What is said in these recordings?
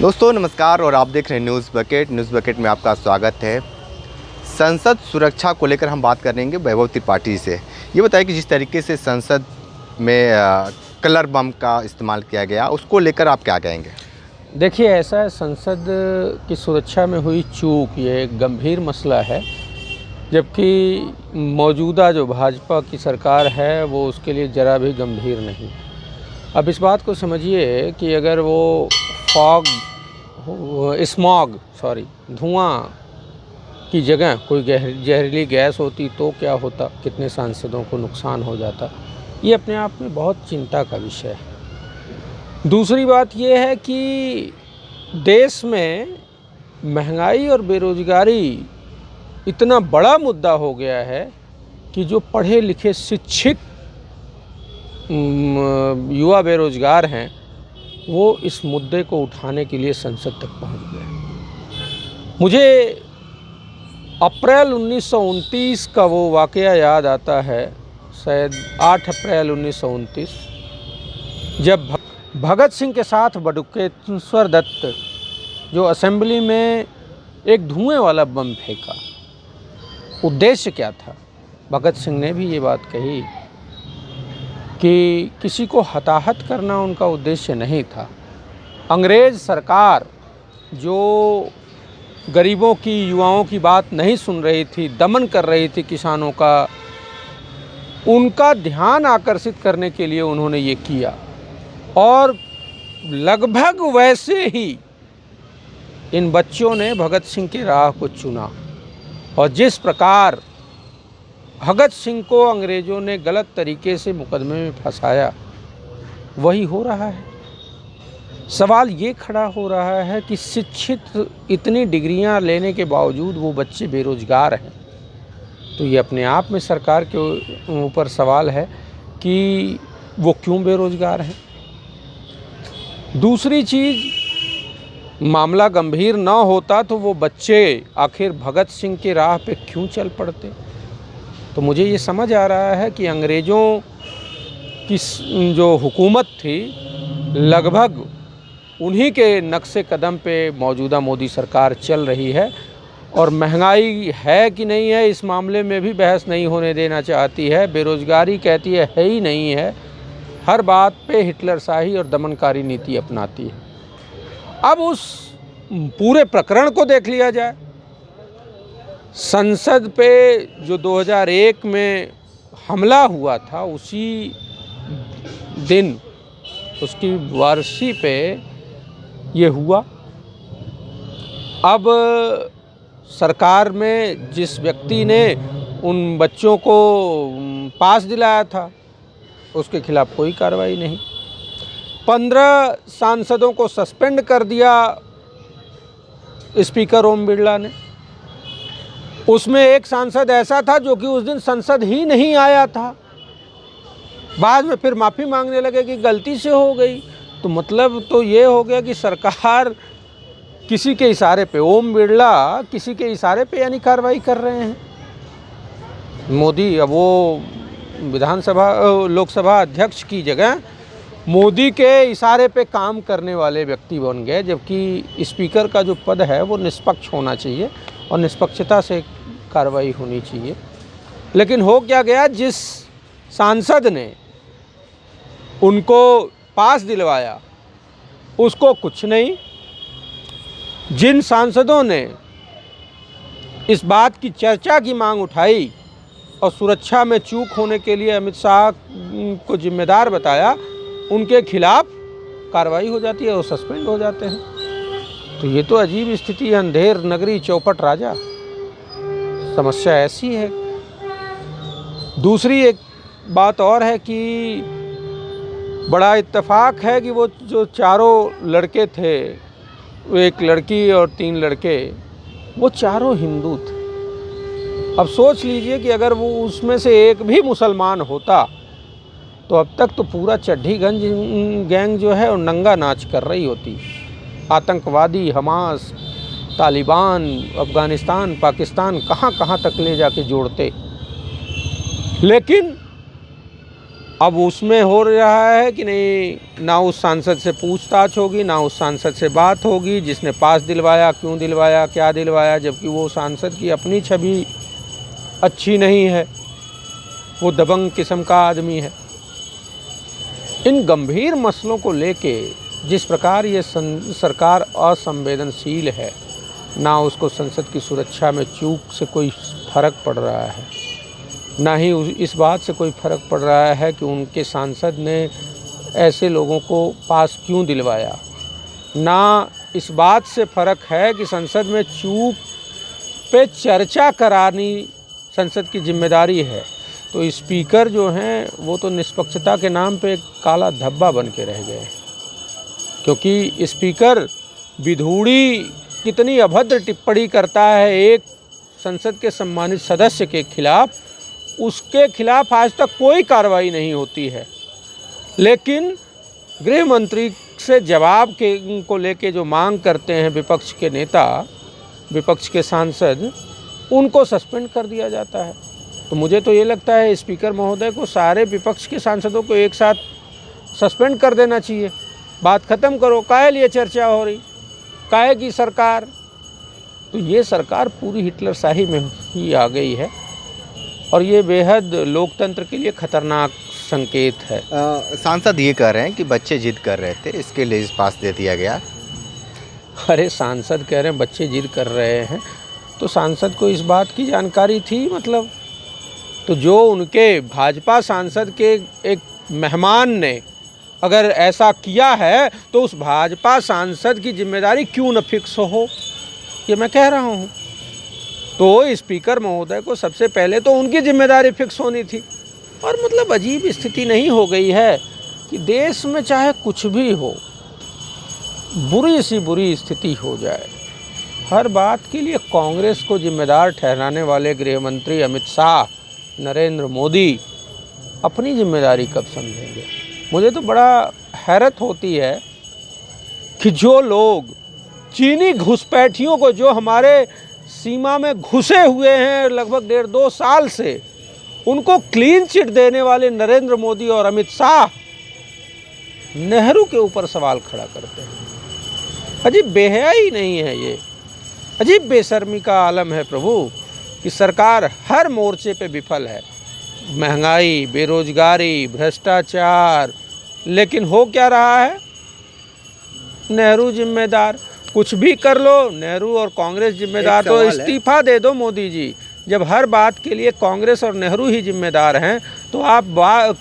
दोस्तों नमस्कार और आप देख रहे हैं न्यूज़ बकेट में आपका स्वागत है। संसद सुरक्षा को लेकर हम बात करेंगे वैभव त्रिपाठी से। ये बताइए कि जिस तरीके से संसद में कलर बम का इस्तेमाल किया गया, उसको लेकर आप क्या कहेंगे? देखिए, ऐसा है, संसद की सुरक्षा में हुई चूक ये एक गंभीर मसला है, जबकि मौजूदा जो भाजपा की सरकार है वो उसके लिए ज़रा भी गंभीर नहीं। अब इस बात को समझिए कि अगर वो धुआं की जगह कोई जहरीली गैस होती तो क्या होता, कितने सांसदों को नुकसान हो जाता। ये अपने आप में बहुत चिंता का विषय है। दूसरी बात ये है कि देश में महंगाई और बेरोज़गारी इतना बड़ा मुद्दा हो गया है कि जो पढ़े लिखे शिक्षित युवा बेरोज़गार हैं वो इस मुद्दे को उठाने के लिए संसद तक पहुंच गए। मुझे अप्रैल 1929 का वो वाक़या याद आता है, शायद 8 अप्रैल 1929, जब भगत सिंह के साथ बटुकेश्वर दत्त जो असेंबली में एक धुएं वाला बम फेंका। उद्देश्य क्या था? भगत सिंह ने भी ये बात कही कि किसी को हताहत करना उनका उद्देश्य नहीं था। अंग्रेज़ सरकार जो गरीबों की, युवाओं की बात नहीं सुन रही थी, दमन कर रही थी किसानों का, उनका ध्यान आकर्षित करने के लिए उन्होंने ये किया। और लगभग वैसे ही इन बच्चों ने भगत सिंह की राह को चुना, और जिस प्रकार भगत सिंह को अंग्रेज़ों ने गलत तरीके से मुकदमे में फंसाया, वही हो रहा है। सवाल ये खड़ा हो रहा है कि शिक्षित इतनी डिग्रियां लेने के बावजूद वो बच्चे बेरोज़गार हैं, तो ये अपने आप में सरकार के ऊपर सवाल है कि वो क्यों बेरोज़गार हैं। दूसरी चीज़, मामला गंभीर ना होता तो वो बच्चे आखिर भगत सिंह की राह पे क्यों चल पड़ते। तो मुझे ये समझ आ रहा है कि अंग्रेज़ों की जो हुकूमत थी, लगभग उन्हीं के नक्शे कदम पे मौजूदा मोदी सरकार चल रही है, और महंगाई है कि नहीं है इस मामले में भी बहस नहीं होने देना चाहती है। बेरोज़गारी कहती है ही नहीं है। हर बात पे हिटलरशाही और दमनकारी नीति अपनाती है। अब उस पूरे प्रकरण को देख लिया जाए। संसद पे जो 2001 में हमला हुआ था, उसी दिन उसकी वारसी पे ये हुआ। अब सरकार में जिस व्यक्ति ने उन बच्चों को पास दिलाया था, उसके खिलाफ कोई कार्रवाई नहीं। 15 सांसदों को सस्पेंड कर दिया स्पीकर ओम बिरला ने। उसमें एक सांसद ऐसा था जो कि उस दिन संसद ही नहीं आया था। बाद में फिर माफ़ी मांगने लगे कि गलती से हो गई। तो मतलब तो ये हो गया कि सरकार किसी के इशारे पे, ओम बिरला किसी के इशारे पे यानी कार्रवाई कर रहे हैं। मोदी अब वो लोकसभा अध्यक्ष की जगह मोदी के इशारे पे काम करने वाले व्यक्ति बन गए, जबकि स्पीकर का जो पद है वो निष्पक्ष होना चाहिए और निष्पक्षता से कार्रवाई होनी चाहिए। लेकिन हो क्या गया, जिस सांसद ने उनको पास दिलवाया उसको कुछ नहीं। जिन सांसदों ने इस बात की चर्चा की मांग उठाई और सुरक्षा में चूक होने के लिए अमित शाह को जिम्मेदार बताया, उनके खिलाफ कार्रवाई हो जाती है और सस्पेंड हो जाते हैं। तो ये तो अजीब स्थिति है। अंधेर नगरी चौपट राजा, समस्या ऐसी है। दूसरी एक बात और है कि बड़ा इत्तेफाक है कि वो जो चारों लड़के थे, एक लड़की और 3 लड़के, वो चारों हिंदू थे। अब सोच लीजिए कि अगर वो उसमें से एक भी मुसलमान होता तो अब तक तो पूरा चड्ढीगंज गैंग जो है वो नंगा नाच कर रही होती। आतंकवादी, हमास, तालिबान, अफ़गानिस्तान, पाकिस्तान, कहाँ कहाँ तक ले जाके जोड़ते। लेकिन अब उसमें हो रहा है कि नहीं, ना उस सांसद से पूछताछ होगी, ना उस सांसद से बात होगी जिसने पास दिलवाया, क्यों दिलवाया, क्या दिलवाया, जबकि वो सांसद की अपनी छवि अच्छी नहीं है, वो दबंग किस्म का आदमी है। इन गंभीर मसलों को लेके जिस प्रकार ये सरकार असंवेदनशील है, ना उसको संसद की सुरक्षा में चूक से कोई फर्क पड़ रहा है, ना ही इस बात से कोई फर्क पड़ रहा है कि उनके सांसद ने ऐसे लोगों को पास क्यों दिलवाया, ना इस बात से फ़र्क है कि संसद में चूक पे चर्चा करानी संसद की जिम्मेदारी है। तो स्पीकर जो हैं वो तो निष्पक्षता के नाम पे एक काला धब्बा बन के रह गए, क्योंकि स्पीकर विधूड़ी कितनी अभद्र टिप्पणी करता है एक संसद के सम्मानित सदस्य के खिलाफ, उसके खिलाफ आज तक कोई कार्रवाई नहीं होती है। लेकिन गृह मंत्री से जवाब को लेके जो मांग करते हैं विपक्ष के नेता, विपक्ष के सांसद, उनको सस्पेंड कर दिया जाता है। तो मुझे तो ये लगता है स्पीकर महोदय को सारे विपक्ष के सांसदों को एक साथ सस्पेंड कर देना चाहिए। बात ख़त्म करो, काहे लिए चर्चा हो रही, काहे की सरकार। तो ये सरकार पूरी हिटलरशाही में ही आ गई है और ये बेहद लोकतंत्र के लिए खतरनाक संकेत है। सांसद ये कह रहे हैं कि बच्चे जिद कर रहे थे, इसके लिए इस पास दे दिया गया। अरे सांसद कह रहे हैं बच्चे जिद कर रहे हैं, तो सांसद को इस बात की जानकारी थी, मतलब तो जो उनके भाजपा सांसद के एक मेहमान ने अगर ऐसा किया है तो उस भाजपा सांसद की जिम्मेदारी क्यों न फिक्स हो, ये मैं कह रहा हूँ। तो स्पीकर महोदय को सबसे पहले तो उनकी जिम्मेदारी फिक्स होनी थी। और मतलब अजीब स्थिति नहीं हो गई है कि देश में चाहे कुछ भी हो, बुरी सी बुरी स्थिति हो जाए, हर बात के लिए कांग्रेस को जिम्मेदार ठहराने वाले गृह मंत्री अमित शाह, नरेंद्र मोदी अपनी जिम्मेदारी कब समझेंगे। मुझे तो बड़ा हैरत होती है कि जो लोग चीनी घुसपैठियों को, जो हमारे सीमा में घुसे हुए हैं लगभग 1.5-2 साल से, उनको क्लीन चिट देने वाले नरेंद्र मोदी और अमित शाह नेहरू के ऊपर सवाल खड़ा करते हैं। अजीब बेहयाई नहीं है ये, अजीब बेशर्मी का आलम है प्रभु कि सरकार हर मोर्चे पे विफल है। महंगाई, बेरोजगारी, भ्रष्टाचार, लेकिन हो क्या रहा है, नेहरू जिम्मेदार। कुछ भी कर लो, नेहरू और कांग्रेस जिम्मेदार। तो इस्तीफा दे दो मोदी जी। जब हर बात के लिए कांग्रेस और नेहरू ही जिम्मेदार हैं तो आप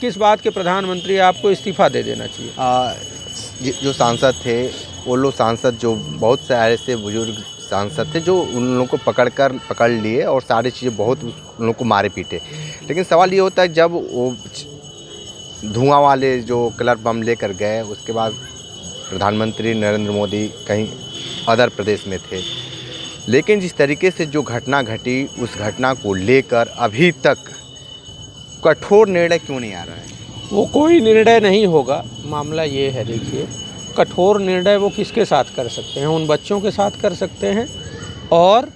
किस बात के प्रधानमंत्री, आपको इस्तीफा दे देना चाहिए। जो सांसद थे वो लोग सांसद जो बहुत सारे ऐसे बुजुर्ग सांसद थे जो उन लोगों को पकड़ लिए और सारी चीज़ें बहुत उन लोगों को मारे पीटे। लेकिन सवाल ये होता है जब वो धुआं वाले जो कलर बम लेकर गए, उसके बाद प्रधानमंत्री नरेंद्र मोदी कहीं अदर प्रदेश में थे, लेकिन जिस तरीके से जो घटना घटी उस घटना को लेकर अभी तक कठोर निर्णय क्यों नहीं आ रहा है? वो कोई निर्णय नहीं होगा। मामला ये है, देखिए, कठोर निर्णय वो किसके साथ कर सकते हैं, उन बच्चों के साथ कर सकते हैं और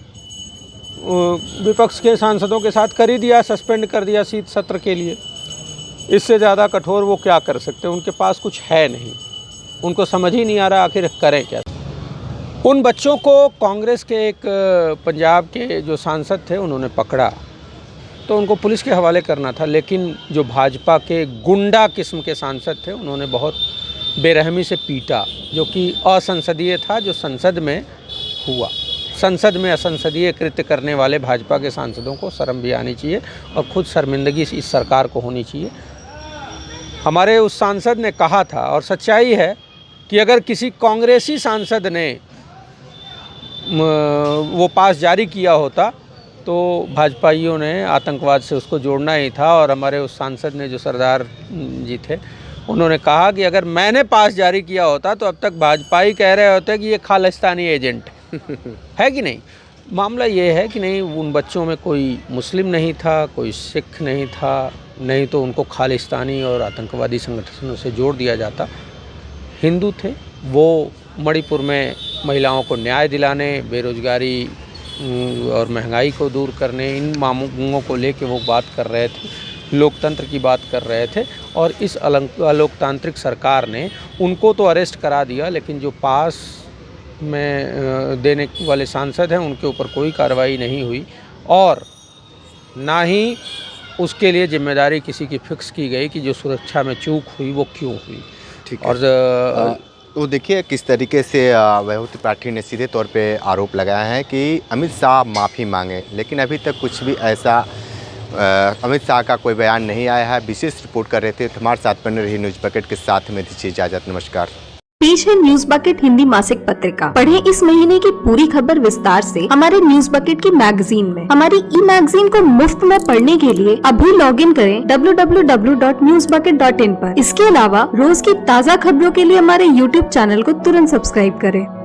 विपक्ष के सांसदों के साथ कर ही दिया, सस्पेंड कर दिया शीत सत्र के लिए। इससे ज़्यादा कठोर वो क्या कर सकते हैं, उनके पास कुछ है नहीं, उनको समझ ही नहीं आ रहा आखिर करें क्या। उन बच्चों को कांग्रेस के एक पंजाब के जो सांसद थे उन्होंने पकड़ा तो उनको पुलिस के हवाले करना था, लेकिन जो भाजपा के गुंडा किस्म के सांसद थे उन्होंने बहुत बेरहमी से पीटा, जो कि असंसदीय था, जो संसद में हुआ। संसद में असंसदीय कृत्य करने वाले भाजपा के सांसदों को शर्म भी आनी चाहिए और खुद शर्मिंदगी इस सरकार को होनी चाहिए। हमारे उस सांसद ने कहा था, और सच्चाई है, कि अगर किसी कांग्रेसी सांसद ने वो पास जारी किया होता तो भाजपाइयों ने आतंकवाद से उसको जोड़ना ही था। और हमारे उस सांसद ने, जो सरदार जी थे, उन्होंने कहा कि अगर मैंने पास जारी किया होता तो अब तक भाजपाई कह रहे होते कि ये खालिस्तानी एजेंट है कि नहीं। मामला ये है कि नहीं, उन बच्चों में कोई मुस्लिम नहीं था, कोई सिख नहीं था, नहीं तो उनको खालिस्तानी और आतंकवादी संगठनों से जोड़ दिया जाता। हिंदू थे, वो मणिपुर में महिलाओं को न्याय दिलाने, बेरोजगारी और महंगाई को दूर करने, इन मामलों को लेके वो बात कर रहे थे। लोकतंत्र की बात कर रहे थे और इस अलोकतांत्रिक सरकार ने उनको तो अरेस्ट करा दिया, लेकिन जो पास में देने वाले सांसद हैं उनके ऊपर कोई कार्रवाई नहीं हुई और ना ही उसके लिए जिम्मेदारी किसी की फिक्स की गई कि जो सुरक्षा में चूक हुई वो क्यों हुई। ठीक और तो देखिए किस तरीके से वैभव त्रिपाठी ने सीधे तौर पे आरोप लगाया है कि अमित शाह माफ़ी मांगे, लेकिन अभी तक कुछ भी ऐसा अमित शाह का कोई बयान नहीं आया है। विशेष रिपोर्ट कर रहे थे, हमारे साथ बने रही न्यूज़ बकेट के साथ में दीजिए इजाज़त। नमस्कार। पेश है न्यूज बकेट हिंदी मासिक पत्रिका। पढ़ें इस महीने की पूरी खबर विस्तार से हमारे न्यूज बकेट की मैगजीन में। हमारी ई मैगजीन को मुफ्त में पढ़ने के लिए अभी लॉगिन करें www.newsbucket.in पर। इसके अलावा रोज की ताज़ा खबरों के लिए हमारे YouTube चैनल को तुरंत सब्सक्राइब करें।